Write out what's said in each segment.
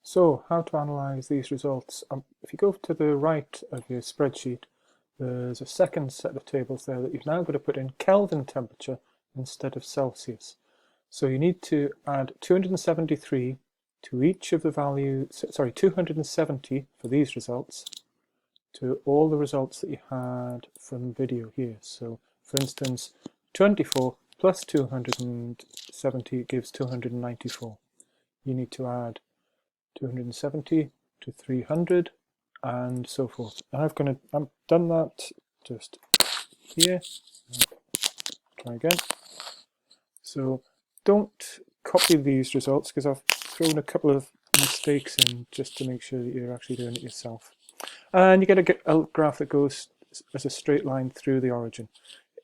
So, how to analyze these results? If you go to the right of your spreadsheet, there's a second set of tables there that you've now got to put in Kelvin temperature instead of Celsius. So you need to add 273 to each of the values, 270 for these results to all the results that you had from video here. So, for instance, 24 plus 270 gives 294. You need to add 270 to 300 and so forth. I've done that just here. Try again. So don't copy these results because I've thrown a couple of mistakes in just to make sure that you're actually doing it yourself. And you get a graph that goes as a straight line through the origin.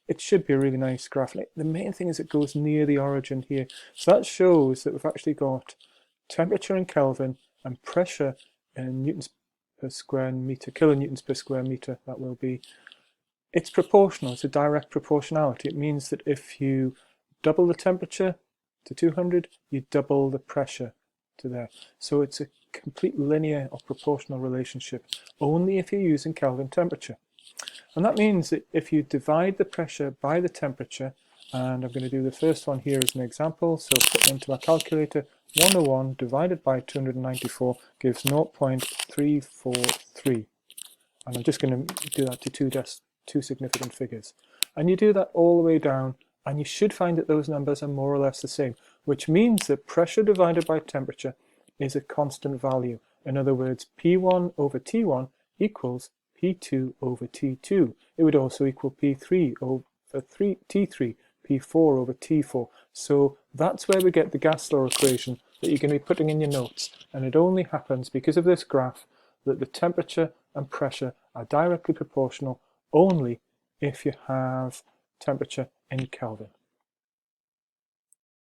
It should be a really nice graph. The main thing is it goes near the origin here. So that shows that we've actually got temperature in Kelvin and pressure in newtons per square meter, kilonewtons per square meter, that will be. It's proportional, it's a direct proportionality. It means that if you double the temperature to 200, you double the pressure to there. So it's a complete linear or proportional relationship, only if you're using Kelvin temperature. And that means that if you divide the pressure by the temperature, and I'm going to do the first one here as an example, so put into my calculator, 101 divided by 294 gives 0.343. And I'm just going to do that to two significant figures. And you do that all the way down, and you should find that those numbers are more or less the same, which means that pressure divided by temperature is a constant value. In other words, P1 over T1 equals P2 over T2. It would also equal P3 over T3, P4 over T4. So that's where we get the gas law equation that you're going to be putting in your notes. And it only happens because of this graph that the temperature and pressure are directly proportional only if you have temperature in Kelvin.